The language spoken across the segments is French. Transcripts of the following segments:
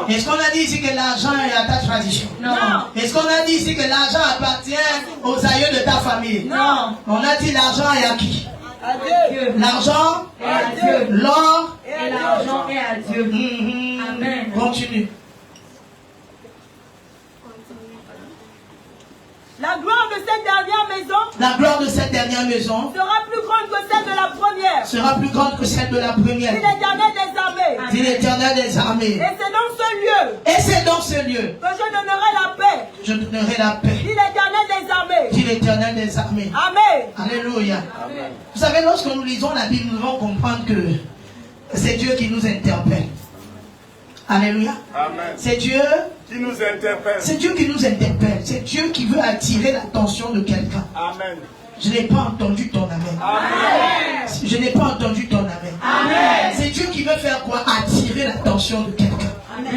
Est-ce qu'on a dit ici que l'argent est à ta tradition? Non. Est-ce qu'on a dit ici que l'argent appartient aux aïeux de ta famille? Non. On a dit l'argent est à qui? À Dieu. L'argent est à Dieu. L'or et l'argent est à Dieu. Amen. Continue. La gloire de cette dernière maison. La gloire de cette dernière maison sera plus grande que celle de la première. Sera plus grande que celle de la première. Dit l'Éternel des armées. Dit l'Éternel des armées. Et c'est dans ce lieu. Et c'est dans ce lieu que je donnerai la paix. Je donnerai la paix. Dit l'Éternel des armées. Dit l'Éternel des armées. Amen. Alléluia. Amen. Vous savez, lorsque nous lisons la Bible, nous devons comprendre que c'est Dieu qui nous interpelle. Alléluia. Amen. C'est Dieu qui nous interpelle. C'est Dieu qui nous interpelle. C'est Dieu qui veut attirer l'attention de quelqu'un. Amen. Je n'ai pas entendu ton amen. Amen. Je n'ai pas entendu ton amen. Amen. C'est Dieu qui veut faire quoi? Attirer l'attention de quelqu'un.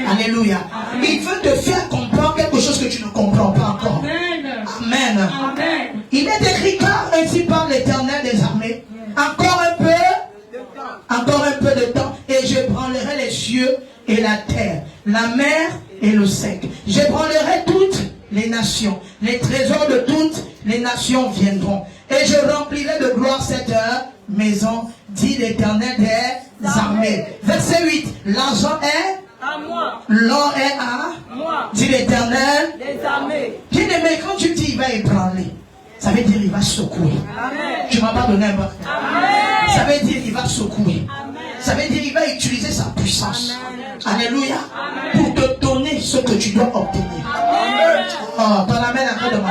Alléluia. Amen. Il veut te faire comprendre quelque chose que tu ne comprends pas encore. Amen. Amen. Amen. Il est écrit car ainsi par l'Éternel des armées. Encore un peu de temps, et je branlerai les cieux et la terre, la mer et le sec. J'ébranlerai toutes les nations. Les trésors de toutes les nations viendront. Et je remplirai de gloire cette maison, dit l'Éternel des armées. Verset 8. L'argent est à moi. L'or est à moi. Dit l'Éternel des armées. Bien-aimé, quand tu dis il va ébranler, ça veut dire il va secouer. Amen. Tu ne m'as pas donné un bras. Amen. Ça veut dire il va secouer. Amen. Ça veut dire il va utiliser sa puissance. Amen. Alléluia. Amen. Pour te donner ce que tu dois obtenir. Amen. Oh, ton amen après de ma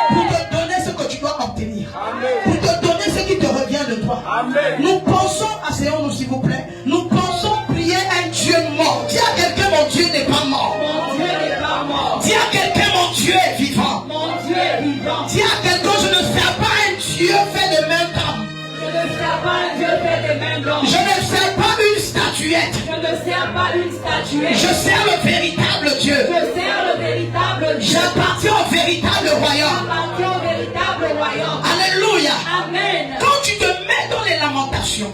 pour te donner ce que tu dois obtenir. Amen. Pour te donner ce qui te revient de toi. Amen. Nous pensons, asseyons-nous s'il vous plaît, nous pensons prier un Dieu mort. Dis à quelqu'un, mon Dieu n'est pas mort. Mon Dieu n'est pas mort. Dis à quelqu'un, mon Dieu est vivant. Mon Dieu est vivant. Dis à quelqu'un, je ne sers pas un Dieu fait de main d'homme. Je ne sers pas un Dieu fait des mains d'homme. Je ne sers pas une statuette. Je ne sers pas une statuette. Je sers le véritable Dieu. Je sers le véritable Dieu. J'appartiens au véritable royaume. J'appartiens au véritable royaume. Alléluia. Amen. Quand tu te mets dans les lamentations,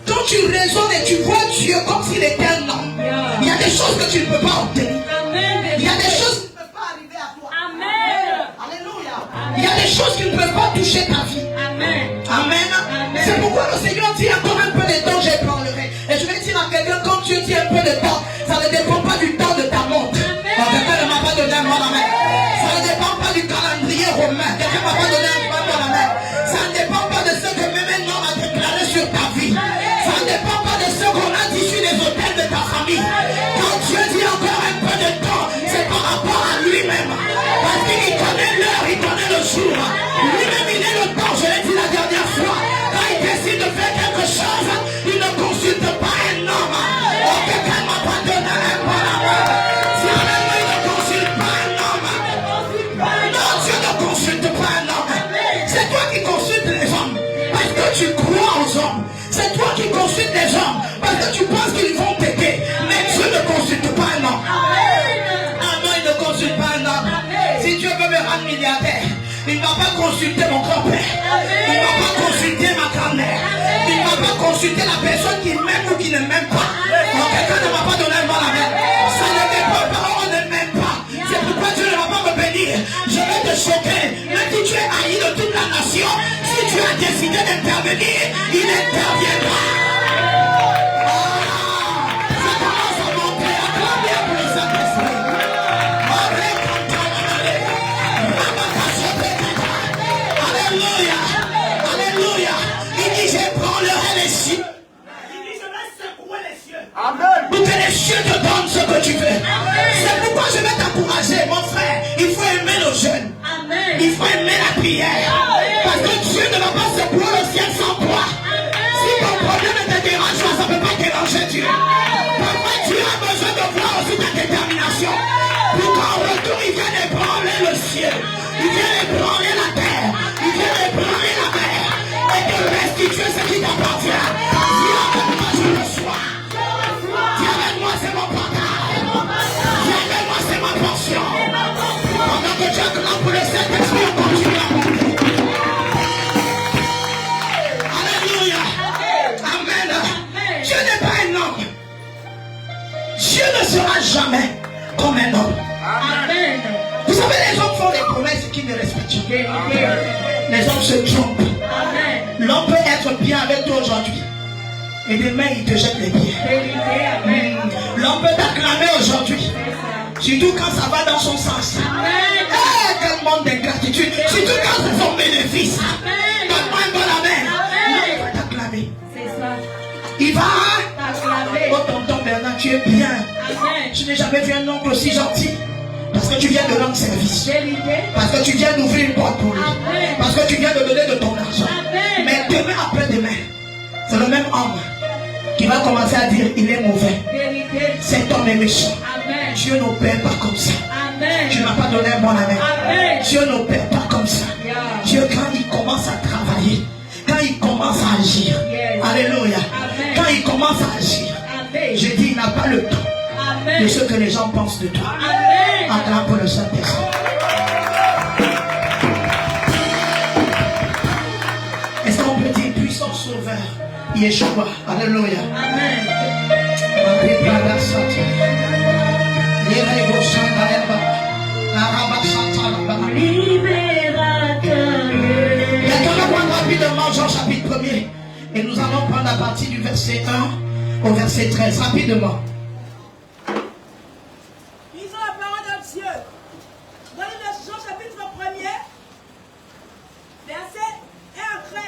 quand tu raisonnes et tu vois Dieu comme s'il était un homme, il y a des choses que tu ne peux pas obtenir. Amen. Il y a des choses qui ne peuvent pas arriver à toi. Amen. Alléluia. Il y a des choses qui ne peuvent pas toucher ta vie. Amen. Amen. C'est pourquoi le Seigneur dit encore un peu de temps, j'ébranlerai. Et je vais dire à quelqu'un, quand Dieu dit un peu de temps, ça ne dépend pas du temps de ta montre. Quelqu'un ne m'a pas donné un mot à la main. Ça ne dépend pas du calendrier romain. Quelqu'un ne m'a pas donné un mot à la main. Ça ne dépend pas de ce que même un homme a déclaré sur ta vie. Ça ne dépend pas de ce qu'on a dit sur les hôtels de ta famille. Quand Dieu dit encore un peu de temps, c'est par rapport à lui-même. Parce qu'il connaît l'heure, il connaît le jour. Lui-même, il est le temps, je l'ai dit la dernière fois. Quand il décide de faire quelque chose, il ne consulte pas un homme. Oh, quelqu'un ne m'a pas donné un mot à la main. Si on a il ne consulte pas un homme. Non, Dieu ne consulte pas un homme. C'est toi qui consultes les hommes. Parce que tu crois aux hommes. C'est toi qui consultes les hommes. Parce que tu penses qu'ils vont t'aider. Mais Dieu ne consulte pas un homme. Ah non, il ne consulte pas un homme. Si Dieu veut me rendre milliardaire, il ne va pas consulter mon grand-père. Il ne va pas consulter ma grand-mère. Il ne va pas consulter la personne qui m'aime ou qui ne m'aime pas. Donc quelqu'un ne m'a pas donné un mot à la main. Ça ne dépend pas, on ne m'aime pas. C'est pourquoi Dieu ne va pas me bénir. Je vais te choquer. Même si tu es haï de toute la nation, si tu as décidé d'intervenir, il interviendra. Ça commence à monter. Acclamez pour le Saint-Esprit. Alléluia. Alléluia. Il dit, j'ébranlerai les cieux. Il dit, je vais secouer les cieux. Amen. Pour que les cieux te donnent ce que tu veux. C'est pourquoi je vais t'encourager, mon frère. Il faut aimer nos jeunes. Amen. Il faut aimer la prière. Parce que Dieu ne va pas secouer le ciel sans toi. Si ton problème te dérange, ça ne peut pas déranger Dieu. Parfois, Dieu a besoin de voir aussi ta détermination. Pour qu'en retour, il vienne ébranler le ciel. Il vienne ébranler la terre. Il vienne ébranler la mer. Et te restituer ce qui t'appartient. Viens avec moi, je reçois. Viens avec moi, c'est mon partage. Viens avec moi, c'est ma portion. Pendant que tu acclames pour le Saint-Esprit, on continue à monter. Alléluia. Amen. Dieu n'est pas un homme. Dieu ne sera jamais comme un homme. Amen. Vous savez, les hommes font des promesses qu'ils ne respectent pas. Les hommes se trompent. Amen. L'homme peut être bien avec toi aujourd'hui. Et demain, il te jette les pieds. Amen. L'homme peut t'acclamer aujourd'hui. Surtout quand ça va dans son sens. Amen. Quel monde d'ingratitude. Surtout quand c'est son bénéfice. Amen. Donne-moi un bon amen. Amen. L'homme va t'acclamer. C'est ça. Il va. T'acclamer. Oh tonton Bernard, tu es bien. Amen. Je n'ai jamais vu un oncle aussi gentil. Parce que tu viens de rendre service. Vérité. Parce que tu viens d'ouvrir une porte pour lui. Amen. Parce que tu viens de donner de ton argent. Amen. Mais demain après-demain, c'est le même homme qui va commencer à dire il est mauvais. Vérité. Cet homme est méchant. Amen. Dieu n'opère pas comme ça. Amen. Tu n'as pas donné un bon amen. Amen. Dieu n'opère pas comme ça. Yeah. Dieu, quand il commence à travailler, quand il commence à agir, Yes. alléluia, Amen. quand il commence à agir, Amen. je dis il n'a pas le temps de Amen. ce que les gens pensent de toi. Amen. Acclame pour le Saint-Esprit. Est-ce qu'on peut dire puissant sauveur, Yeshua, alléluia. Amen. Maintenant, on prendre rapidement Jean chapitre 1er et nous allons prendre à partir du verset 1 au verset 13, rapidement. Lisons la parole de Dieu. Dans le Jean chapitre 1er, verset 1 à 13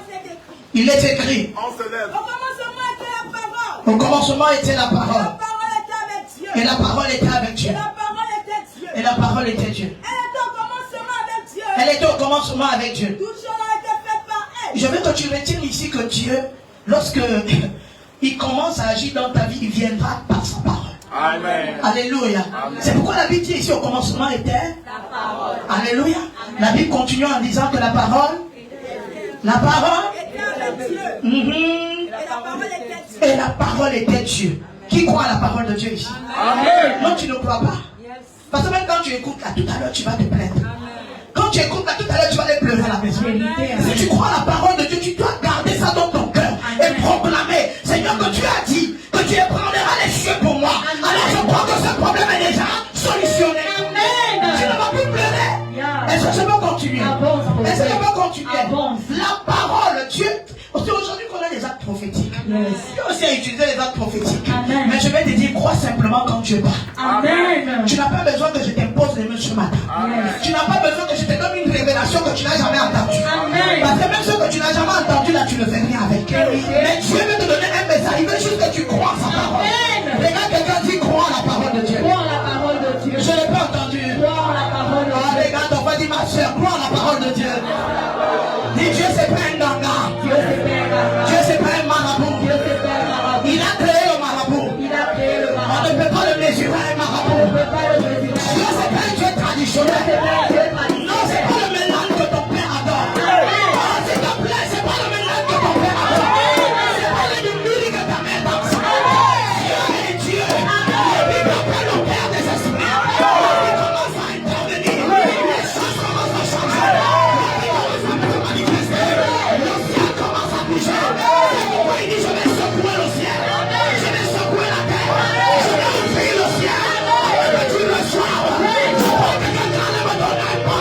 c'est écrit. Il est écrit, On se lève. Au commencement était la parole. au commencement était la La parole, parole était avec Dieu. et la parole était avec Dieu, Et la parole était Dieu. et la parole était Dieu. Elle était au commencement avec Dieu. Elle était au commencement avec Dieu. Toute chose a été faite par elle. Je veux que tu retiennes ici que Dieu, lorsque il commence à agir dans ta vie, il viendra par sa parole. Amen. Alléluia. C'est pourquoi la Bible dit ici au commencement était La parole. Alléluia. La Bible continue en disant que la parole Était avec Dieu. mhm, Et la parole était Dieu. et la parole était Dieu. Qui croit à la parole de Dieu ici? Amen. Non, tu ne crois pas. Parce que même quand tu écoutes là, tout à l'heure, tu vas te plaindre. Quand tu écoutes là, tout à l'heure, tu vas aller pleurer à la maison. Si tu crois à la parole de Dieu, tu dois garder ça dans ton cœur et proclamer, Seigneur, que tu as dit que tu prendras les cieux pour moi. Alors je crois que ce problème est déjà solutionné. Amen. Tu ne vas plus pleurer. Yeah. Est-ce que je peux continuer? Avance, Est-ce que je peux continuer? Avance. La parole, Dieu, c'est aujourd'hui qu'on a les actes prophétiques. Dieu aussi a utilisé les actes prophétiques. Amen. Mais je vais te dire, crois simplement quand Dieu parle. Amen. Tu n'as pas besoin que je t'impose les mains ce matin. Tu n'as pas besoin que je te donne une révélation que tu n'as jamais entendue. Amen. Parce que même ce que tu n'as jamais entendu là, tu ne fais rien avec. Mais Dieu veut te donner un message. Il veut juste que tu crois en sa parole. Amen. Regarde quelqu'un dit crois en la parole de Dieu. Crois en la parole de Dieu. Je n'ai pas entendu. Crois en la parole de Ah, Dieu. regarde, on va dire ma soeur, crois en la parole de Dieu. Dis Dieu, c'est pas un ganga. Dieu c'est Père. Dieu, c'est pas un marabout. Dieu c'est Père marabout. Il a créé le marabout. Il a créé le On marabout. ne peut pas le mesurer un On ne marabout. peut pas le mesurer. Dieu, c'est pas un Dieu traditionnel. C'est pas Dieu traditionnel. Non, c'est pas le mélange que ton père adore. Oh, s'il te plaît, c'est pas le mélange que ton père adore. C'est pas le musique que ta mère danse. Dieu est Dieu. La Bible appelle le Père des esprits. Il commence à intervenir. Les choses commencent à changer. La vie commence à se manifester. Le ciel commence à bouger. C'est pourquoi il dit je vais secouer le ciel. Je vais secouer la terre. Je vais ouvrir le ciel. Et que tu le sois. Je crois que quelqu'un me donne un bon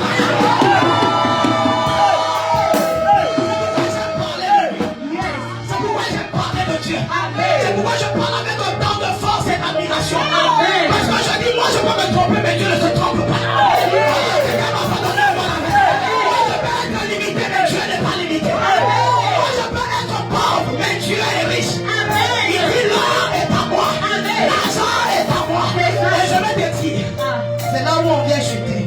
C'est pourquoi j'aime parler de Dieu. C'est pourquoi je parle avec autant de force et d'admiration. Parce que je dis, moi je peux me tromper, mais Dieu ne se trompe pas. Quelqu'un m'a pas donné un bon avis. Moi je peux être limité, mais Dieu n'est pas limité. Moi je peux être pauvre, mais Dieu est riche. Il dit l'or est à moi. L'argent est à moi. Et je vais te dire, c'est là où on vient chuter.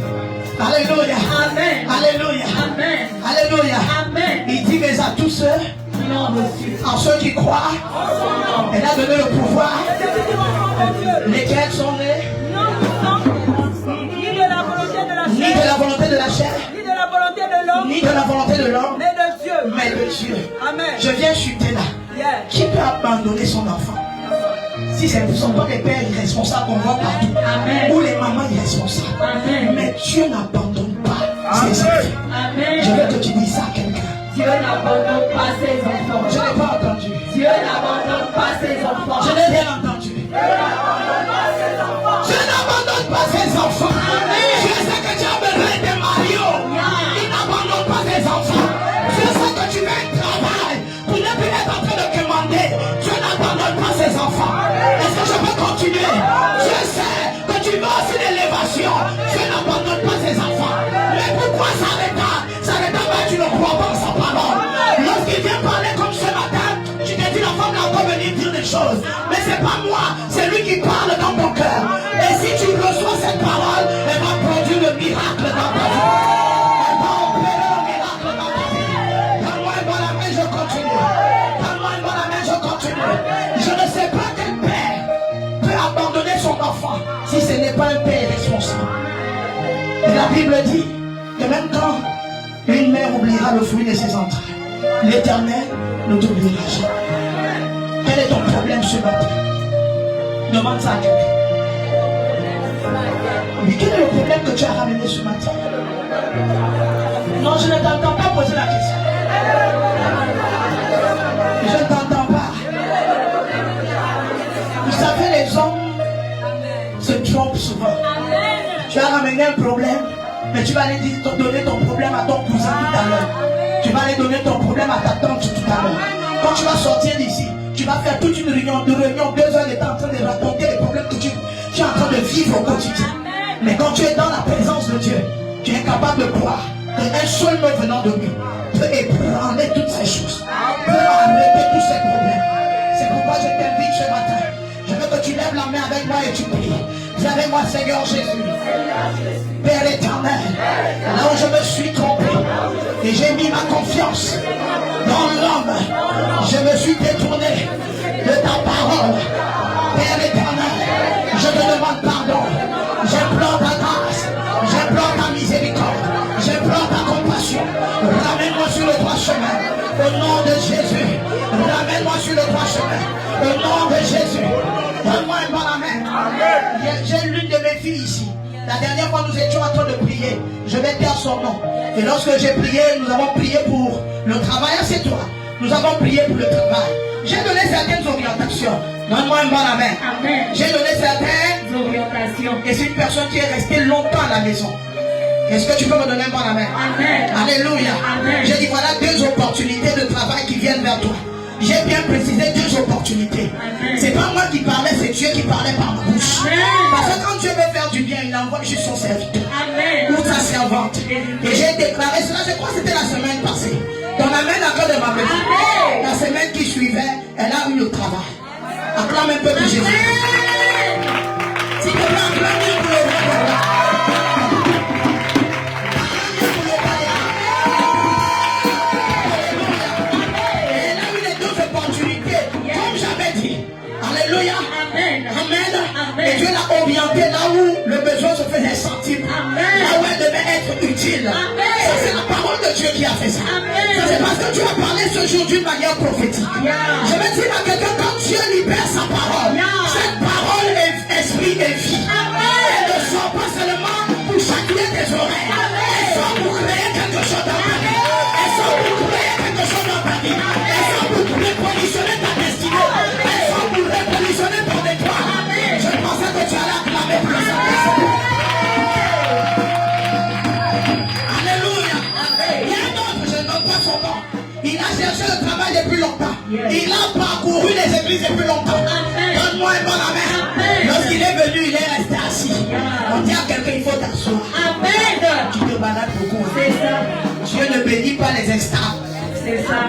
Alléluia. Amen. Alléluia. Amen. Alléluia. Amen. Il dit, mais à tous ceux, Qui l'ont reçu. en ceux qui croient, elle a donné le pouvoir. Lesquels sont nés Ni de la volonté de la ni chair, de la volonté de la chair, ni de la volonté de l'homme, ni de la volonté de l'homme, mais de Dieu. mais de Dieu. Amen. Je viens chuter là. Yeah. Qui peut abandonner son enfant? Si c'est ce sont pas des pères irresponsables qu'on voit partout, Amen. ou les mamans irresponsables. Amen. Mais Dieu n'abandonne pas ses enfants. Je Amen. veux que tu dises ça à quelqu'un. Dieu n'abandonne pas ses enfants. Je n'ai pas entendu. Dieu n'abandonne pas ses enfants. Je n'ai rien entendu. Dieu n'abandonne pas ses enfants. continuer. Je sais que tu veux aussi l'élévation. Je n'abandonne pas ses enfants. Mais pourquoi s'arrêter? S'arrêter, mais tu ne crois pas en sa parole. Lorsqu'il vient parler comme ce matin, tu te dis la femme là va venir dire des choses. Mais c'est pas moi, c'est lui qui parle dans ton cœur. Et si tu reçois cette parole, elle va produire le miracle dans ta vie. Elle va opérer le miracle dans ta vie. Donne-moi une bonne main, je continue. Donne-moi une bonne main, je continue. Je ne sais pas quel père peut abandonner son enfant si ce n'est pas un père responsable. Et la Bible dit que même quand une mère oubliera le fruit de ses entrailles, l'Éternel ne t'oubliera jamais. Quel est ton problème ce matin? Demande ça à quelqu'un. Mais quel est le problème que tu as ramené ce matin? Non, je ne t'entends pas poser la question. Je ne t'entends pas. Vous savez, les hommes se trompent souvent. Tu as ramené un problème, mais tu vas aller donner ton problème à ton cousin tout à l'heure. Tu vas aller donner ton problème à ta tante tout à l'heure. Quand tu vas sortir d'ici, tu vas faire toute une réunion, 2 heures de temps en train de raconter les problèmes que tu es en train de vivre au quotidien. Mais quand tu es dans la présence de Dieu, tu es capable de croire qu'un seul mot venant de lui peut ébranler toutes ces choses, peut arrêter tous ces problèmes. C'est pourquoi je t'invite ce matin. Je veux que tu lèves la main avec moi et tu pries. Dis avec moi, Seigneur Jésus, Père éternel, là où je me suis trompé et j'ai mis ma confiance dans l'homme, je me suis détourné de ta parole. Père éternel, je te demande pardon. J'implore ta grâce, j'implore ta miséricorde, j'implore ta compassion. Ramène-moi sur le droit chemin, au nom de Jésus. Ramène-moi sur le droit chemin, au nom de Jésus. Donne-moi un bon amen. J'ai l'une de mes filles ici. La dernière fois nous étions en train de prier, je vais dire son nom. Et lorsque j'ai prié, nous avons prié pour le travail. C'est toi. Nous avons prié pour le travail. J'ai donné certaines orientations. Donne-moi un bon amen. Amen. J'ai donné certaines Orientations. et c'est une personne qui est restée longtemps à la maison. Est-ce que tu peux me donner un bon amen? Amen. Alléluia. Amen. J'ai dit voilà 2 opportunités de travail qui viennent vers toi. J'ai bien précisé 2 opportunités. C'est pas moi qui parlais, c'est Dieu qui parlait par ma bouche. Amen. Parce que quand Dieu veut faire du bien, il envoie juste son serviteur Amen. ou sa servante. Et j'ai déclaré cela, je crois que c'était la semaine passée. Ton amen encore de ma maison. Amen. La semaine qui suivait, elle a eu le travail. Acclame un peu pour Jésus. S'il te plaît, acclame pour le roi. Alléluia. Amen. Amen. Et Dieu l'a orienté là où le besoin se faisait sentir. Amen. Là où elle devait être utile. Amen. Ça, c'est la parole de Dieu qui a fait ça. Amen. Ça, c'est parce que Dieu a parlé ce jour d'une manière prophétique. Yeah. Je vais dire à quelqu'un, quand Dieu libère sa parole, Yeah. cette parole est esprit et vie. Amen. Elle ne sort pas seulement pour chacun des oreilles. Amen. Elle sort pour créer quelque chose dans ta vie. Elle sort pour créer quelque chose dans ta vie. Elle sort pour révolutionner ta destinée. Elle sort pour révolutionner ton étoile. Je pensais que tu allais acclamer pour le Saint-Esprit. Alléluia. Il y a un autre, je ne donne pas son nom. Il a cherché le travail depuis longtemps. Il a parcouru les églises depuis longtemps. Donne-moi un bon amen. Lorsqu'il est venu, il est resté assis. On dit à quelqu'un, il faut t'asseoir. Amen. Tu te balades beaucoup. C'est ça. Dieu ne bénit pas les instables. C'est ça.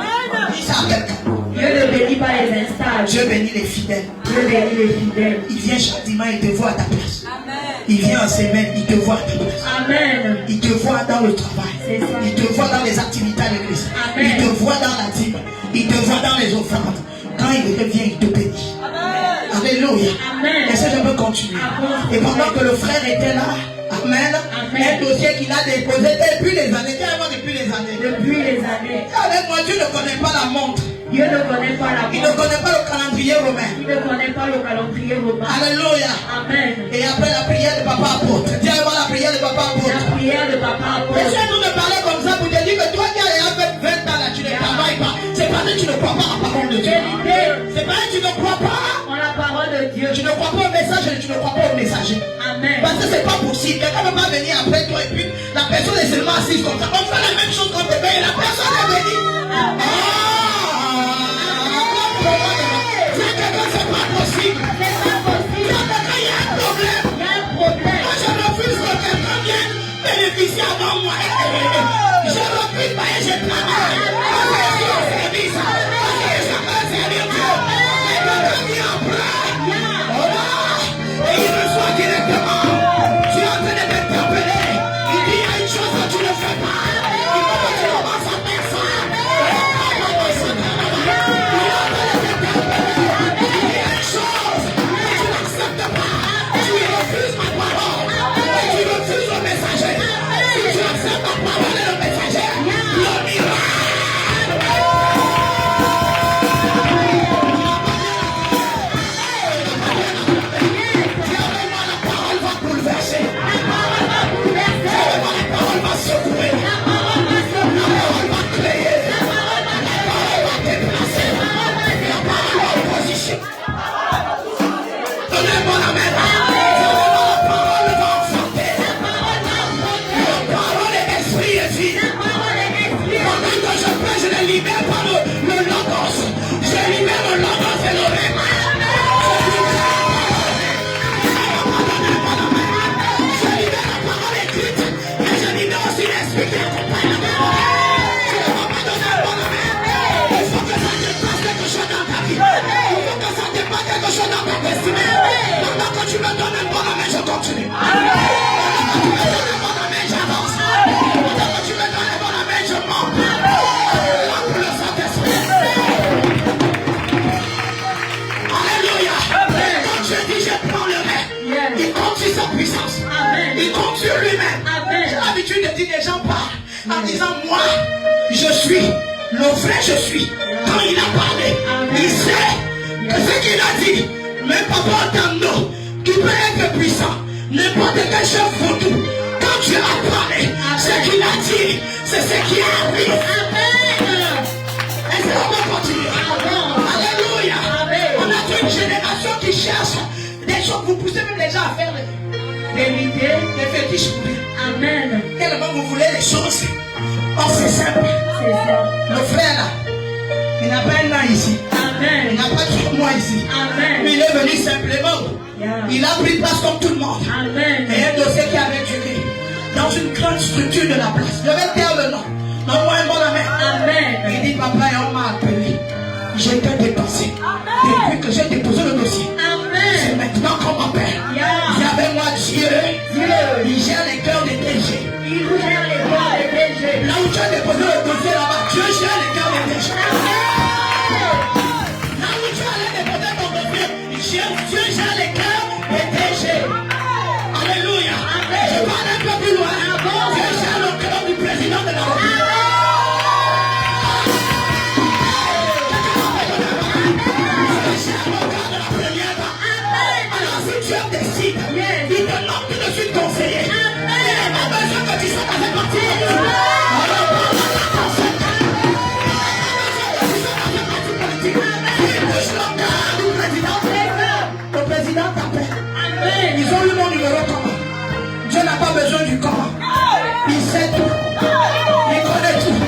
Dis ça à quelqu'un. Dieu ne bénit pas les instables. Dieu bénit les fidèles. Dieu bénit les fidèles. Il vient chaque dimanche, il te voit à ta place. Il vient en semaine, il te voit à ta place. Amen. Il te voit dans le travail. C'est ça. Il te voit dans les activités à l'église. Amen. Il te voit dans la dîme. Il te voit dans les offrandes. Quand il revient, il te bénit. Alléluia. Amen. Est-ce que je peux continuer? Amen. Et pendant que le frère était là, Amen, Amen. un dossier qu'il a déposé depuis les années. Dis-moi depuis les années. Depuis les années. Avec moi, Dieu ne connaît pas la montre. Dieu ne connaît pas la Il ne mort. connaît pas le calendrier romain. Il ne connaît pas le calendrier romain. Alléluia. Amen. Et après la prière de papa apôtre. Dis-moi la prière de papa apôtre. La prière de papa Et apôtre. si nous me parlait comme ça pour te dire que toi qui as fait 20 ans là, tu ne travailles pas. C'est parce que tu ne crois pas à la parole de Dieu. Vérité. C'est parce que tu ne crois pas. En la parole de Dieu. Tu ne crois pas au message et tu ne crois pas au messager. Amen. Parce que c'est pas possible. Quelqu'un ne peut pas venir après toi et puis la personne est seulement assise comme ça. On fait la même chose qu'on te paye et la personne est venue. C'est quelqu'un, c'est pas possible. C'est pas possible. sur sa puissance. Amen. Il compte sur lui-même. Amen. J'ai l'habitude de dire, les gens parlent en disant, moi, je suis le vrai je suis. Quand il a parlé, il sait que ce qu'il a dit, même papa Tando, qui peut être puissant, n'importe quel chef vaudou, quand tu as parlé, ce qu'il a dit, c'est ce qui arrive. Est-ce qu'on va continuer? Alléluia. On a toute une génération qui cherche des choses. Vous poussez même les gens à faire Vérité. des fétiches pour lui. Amen. Tellement vous voulez les choses. Oh, c'est simple. C'est ça. Le frère là, il n'a pas un an ici. Il Amen. n'a pas 3 mois ici. Amen. Mais il est venu simplement. Yeah. Il a pris place comme tout le monde. Amen. Et un dossier qui avait duré dans une grande structure de la place. Je vais taire le nom. Donne-moi un bon la main. Amen. Il dit, papa, et on m'a appelé. J'ai été dépassé. Depuis que j'ai déposé le dossier. C'est Amen. maintenant qu'on m'appelle. Yeah. Il y avait moi Dieu. Il gère les cœurs des DG. Il vous gère les corps des DG. Là où tu as déposé le dossier là-bas, Dieu gère les cœurs des DG. Là où tu allais déposer ton dossier, Dieu gère les cœurs des DG. Alléluia. Je parle un peu plus loin. Dieu gère le cœur du président de la République. Il te nomme tout de suite conseiller. Il n'a pas besoin que tu sois dans cette partie. Le président t'appelle. Ils ont eu mon numéro comment? Dieu n'a pas besoin du comment. Il sait tout. Il connaît tout.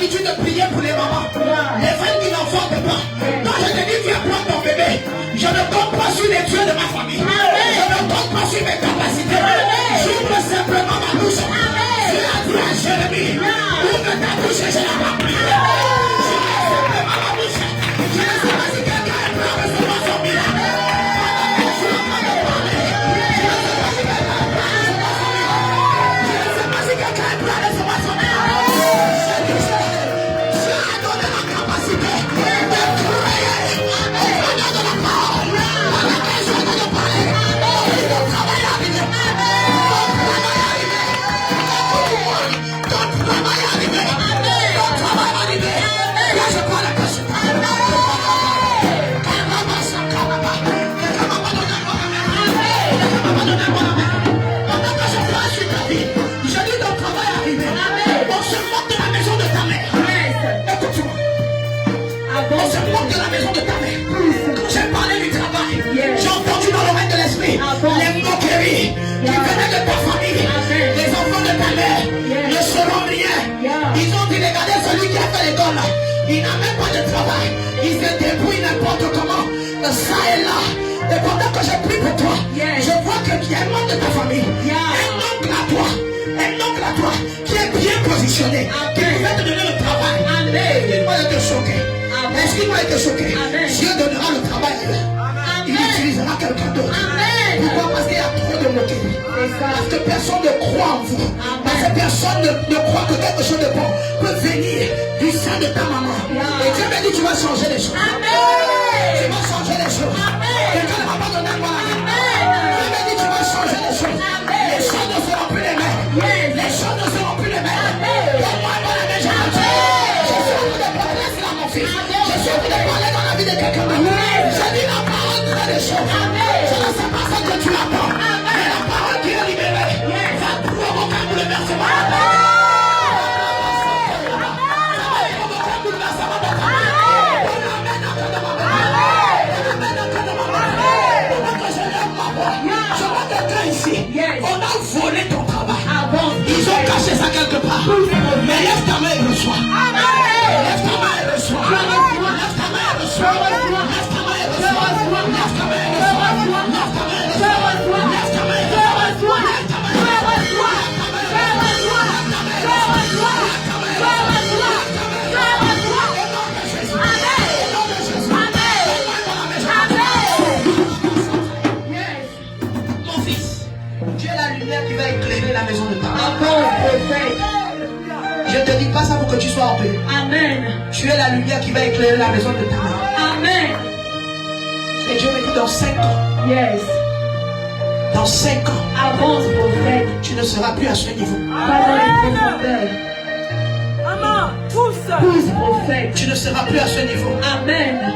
De prier pour les mamans, les femmes qui n'en forment pas. Quand je te dis viens prendre ton bébé, je ne compte pas sur les dieux de ma famille. Je ne compte pas sur mes capacités. J'ouvre simplement ma bouche. Dieu a dit à Jérémie, ouvre ta bouche et je la remplis. J'ouvre simplement ma bouche. Je ne sais pas si quelqu'un est prêt à recevoir son miracle. Je ne sais pas si quelqu'un est prêt à recevoir son miracle. Les moqueries qui venaient de ta famille, les enfants de ta mère ne seront rien. Ils ont dit, regardez celui qui a fait l'école là, il n'a même pas de travail, il se débrouille n'importe comment, ça et là. Et pendant que je prie pour toi, je vois qu'il y a un membre de ta famille, un oncle à toi, qui est bien positionné, qui pouvait te donner le travail. Excuse-moi de te choquer. Excuse-moi de te choquer. Dieu donnera le travail. Il utilisera quelqu'un d'autre. Pourquoi? Parce qu'il y a trop de moqueries. Parce que personne ne croit en vous. Parce que personne ne croit que quelque chose de bon peut venir du sein de ta maman. Et Dieu m'a dit tu vas changer les choses. Tu vas changer les choses. Quelqu'un ne m'a pas donné moi la main. Dieu m'a dit tu vas changer les choses. Les choses ne seront plus les mêmes. Les choses ne seront plus les mêmes. Donne-moi un bon amen, je suis en train de parler à mon fils. Je suis en train de parler dans la vie de quelqu'un d'autre. Je dis la parole de des choses. Je ne sais pas ce que tu attends. Mais la parole qui est libérée va provoquer un bouleversement. Je vois quelqu'un ici. On a volé ton travail. Ils ont caché ça quelque part. Mais lève ta main et reçois. Lève ta main et reçois. Lève ta main et reçois. Lève ta main et reçois. Lève ta main et reçois. Lève ta main et reçois. Lève ta main et reçois. Lève ta main et reçois. Mon fils, tu es la lumière qui va éclairer la maison de ta mère. Je ne te dis pas ça pour que tu sois orgueilleux. Amen. Tu es la lumière qui va éclairer la maison de ta mère. Amen. Et Dieu me dit dans 5 ans. Yes. Dans 5 ans. Avance, prophète. Tu ne seras plus à ce niveau. Pas dans les profondeurs. Maman, pousse. Pousse, prophète. Tu ne seras plus à ce niveau. Amen.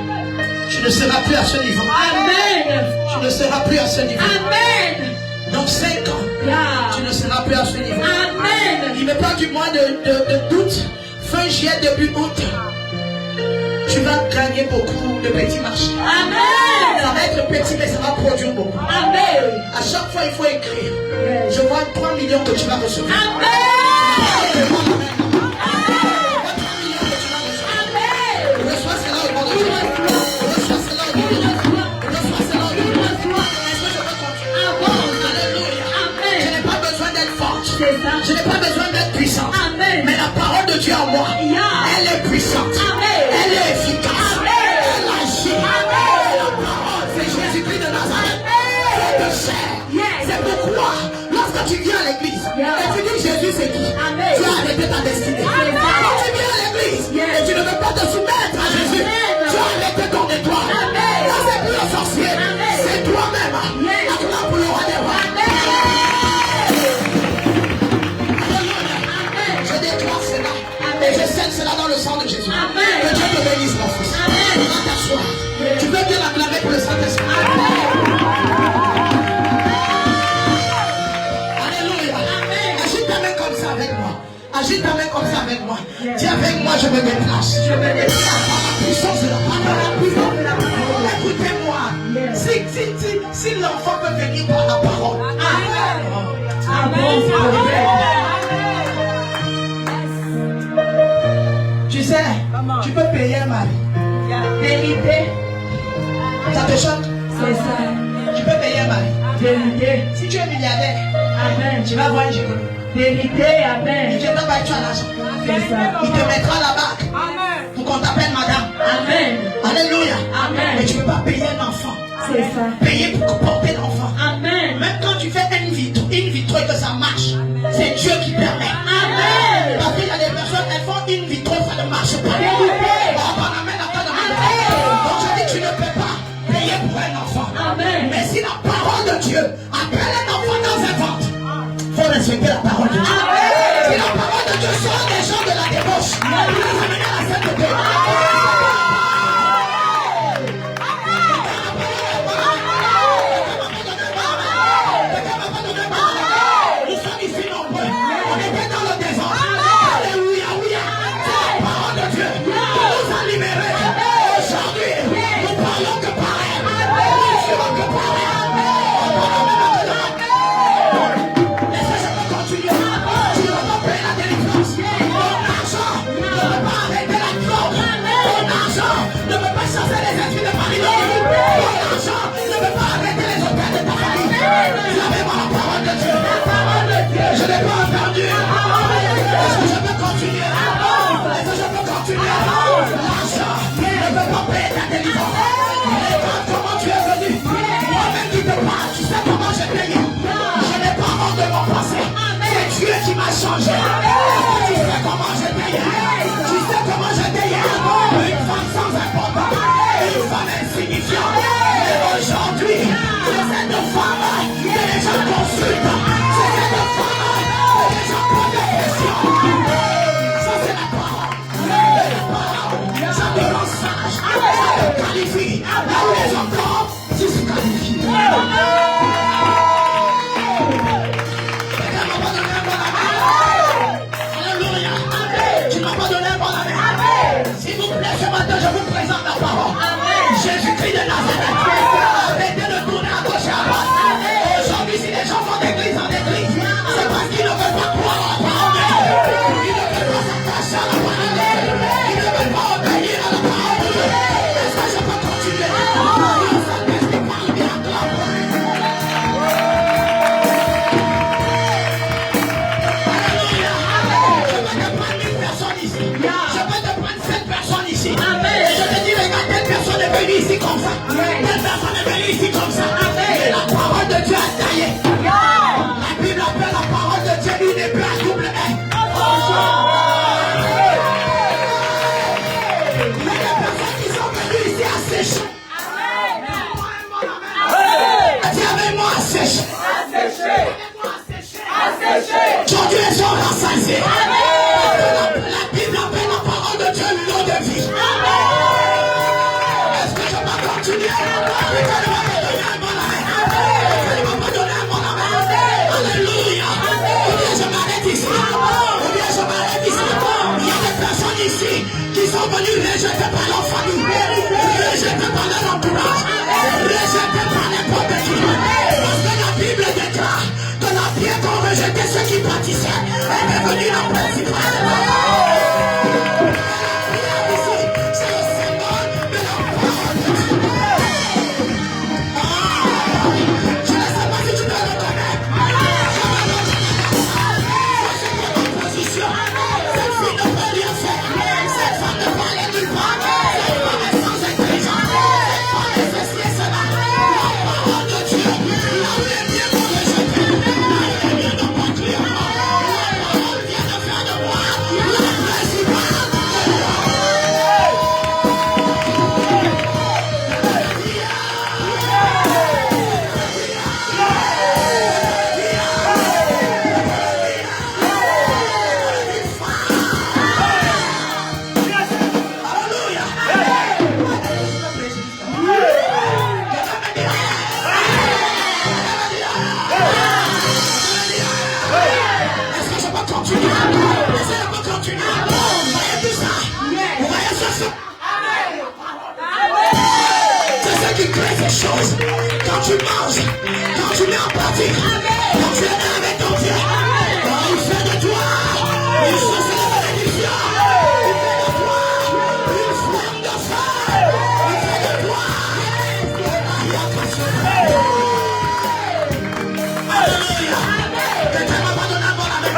Tu ne seras plus à ce niveau. Amen. Tu ne seras plus à ce niveau. Amen. Dans 5 ans, Yeah. tu ne seras plus à ce niveau. Amen. Il me parle du mois de d'août, fin juillet, début août. Tu vas gagner beaucoup de petits marchés. Amen. Ça va être petit, mais ça va produire beaucoup. Amen. À chaque fois, il faut écrire. Yes. Je vois 3 millions que tu vas recevoir. Amen. Amen. Reçois cela au nom de Jésus. Reçois cela au nom de Jésus. Reçois cela au nom de Jésus. Est-ce que je peux continuer? Alléluia. Amen. Je n'ai pas besoin d'être forte. C'est ça. Je n'ai pas besoin d'être puissante. Amen. Mais la parole de Dieu en moi, Yeah. elle est puissante. Amen. Elle est efficace. Amen. Elle agit. Amen. La parole, c'est Jésus-Christ de Nazareth. C'est de chair. Yes. C'est pourquoi, lorsque tu viens à l'église, Yeah. et tu dis Jésus c'est qui? Amen. Tu as arrêté ta destinée. Amen. Quand tu viens à l'église, Yes. et tu ne veux pas te soumettre à Jésus, Amen. tu as arrêté ton étoile. Amen. Là, c'est plus le sorcier. Amen. C'est toi-même. Yes. Acclame pour le roi des rois. Amen. Je déclare cela. Et je scelle cela dans le sang de Jésus. Amen. Que Dieu te bénisse, mon fils. Amen. Va t'asseoir. Tu veux bien l'acclamer pour le Saint-Esprit. Alléluia. Agite ta main comme ça avec moi. Agite ta main comme ça avec moi. Dis avec moi, je me déplace. Je me déplace par la puissance de la parole. Écoutez-moi. Si l'enfant peut venir par la parole. Avance, prophète. Tu sais, tu peux payer un mari. Vérité. Ça te choque? C'est ça. Tu peux payer un mari. Vérité. Si tu es milliardaire, Amen. tu vas voir un gérant. Vérité. Amen. Il te donne tu as l'argent. C'est ça. Il te mettra là-bas Amen. pour qu'on t'appelle madame. Amen. Alléluia. Amen. Mais tu ne peux pas payer un enfant. C'est ça. Payer pour porter l'enfant. Amen. Même quand tu fais une vitre et que ça marche, c'est Dieu qui permet. Amen. Parce qu'il y a des personnes, elles font une vitre, ça ne marche pas. Vérité. Donc je dis, tu ne peux pas payer pour un enfant. Amen. Mais si la parole de Dieu appelle un enfant dans un ventre, il faut respecter la parole de Dieu. Amen. Si la parole de Dieu sort des gens de la débauche, il va les amener à la sainteté. Nous sommes ici nombreux. On était dans le désert. Alléluia, oui. C'est la parole de Dieu qui nous a libérés. Aujourd'hui, nous parlons que par elle. Nous ferons que par elle. Est-ce que je peux continuer? Tu ne vas pas payer la délivrance. Ton argent ne va pas arrêter la drogue. Ton argent ne peut pas chasser les esprits de Marie-Laure. Ton argent ne peut pas arrêter les hôtels de ta famille. Savez-moi la parole de Dieu. Je n'ai pas entendu. Est-ce que je peux continuer? Est-ce que je peux continuer? L'argent ne peut pas payer ta délivrance. Regarde comment tu es venu. Moi-même qui te parle, tu sais comment j'ai payé. Je n'ai pas honte de mon passé. C'est Dieu qui m'a changé. Tu sais comment j'ai payé. Tu sais comment j'ai payé. Une femme sans importance. Une femme insignifiante. Et aujourd'hui, c'est cette femme que les gens consultent. C'est cette femme que les gens posent des questions. Ça c'est la parole. Et la parole, ça te rend sage. Ça te qualifie. Là où les gens tombent, tu se qualifies. aussi qui sont venus rejetés par leur famille, rejetés par leur entourage, rejetés par n'importe qui. Parce que la Bible déclare que la pierre qu'ont rejeté ceux qui bâtissaient est devenue la principale. Quand tu manges, quand tu mets en pratique, quand tu es avec ton Dieu, il fait de toi une source de bénédiction, il fait de toi une flamme de feu, il fait de toi Alléluia. Quelqu'un m'a pas donné un bon amen.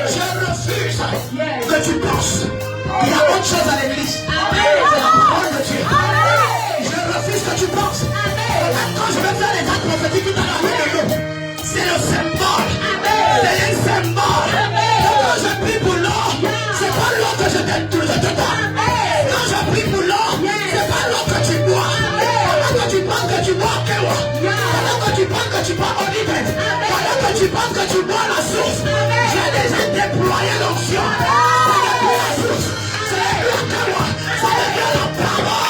Je refuse que tu penses qu'il y a autre chose à l'église. C'est la parole de Dieu. Je refuse que tu penses. Quand je vais faire les actes prophétiques tout à l'heure, c'est le symbole. C'est un symbole. Quand je prie pour l'eau, c'est pas l'eau que je te donne. Quand je prie pour l'eau, c'est pas l'eau que tu bois. Pendant que tu penses que tu bois Kewa, pendant que tu penses que tu bois Olivette, pendant que tu penses que tu bois la source, j'ai déjà déployé l'onction. Ça n'est plus la source, ce n'est plus la Kewa, ça devient la parole.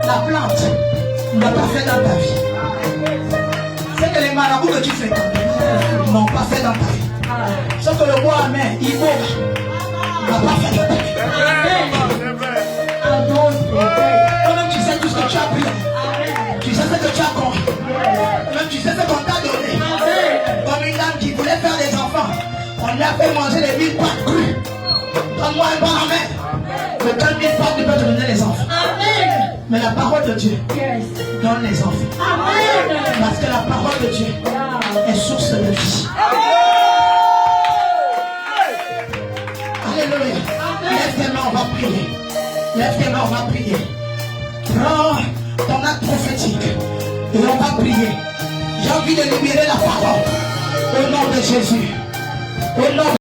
La plante n'a pas fait dans ta vie. C'est que les marabouts que tu fais n'ont pas fait dans ta vie. C'est que le bois amen, il vaut, n'a pas fait dans ta vie. Toi-même tu sais tout ce que tu as pris. Tu sais ce que tu as compris. Même tu sais ce qu'on t'a donné. Comme une dame qui voulait faire des enfants, on lui a fait manger les 1000 pâtes crues. Donne-moi un bon amen. Le quel 1000 pâtes ne peut te donner les enfants. Mais la parole de Dieu donne les enfants. Parce que la parole de Dieu est source de vie. Alléluia. Lève tes mains, on va prier. Lève tes mains, on va prier. Prends ton acte prophétique et on va prier. J'ai envie de libérer la parole au nom de Jésus. Au nom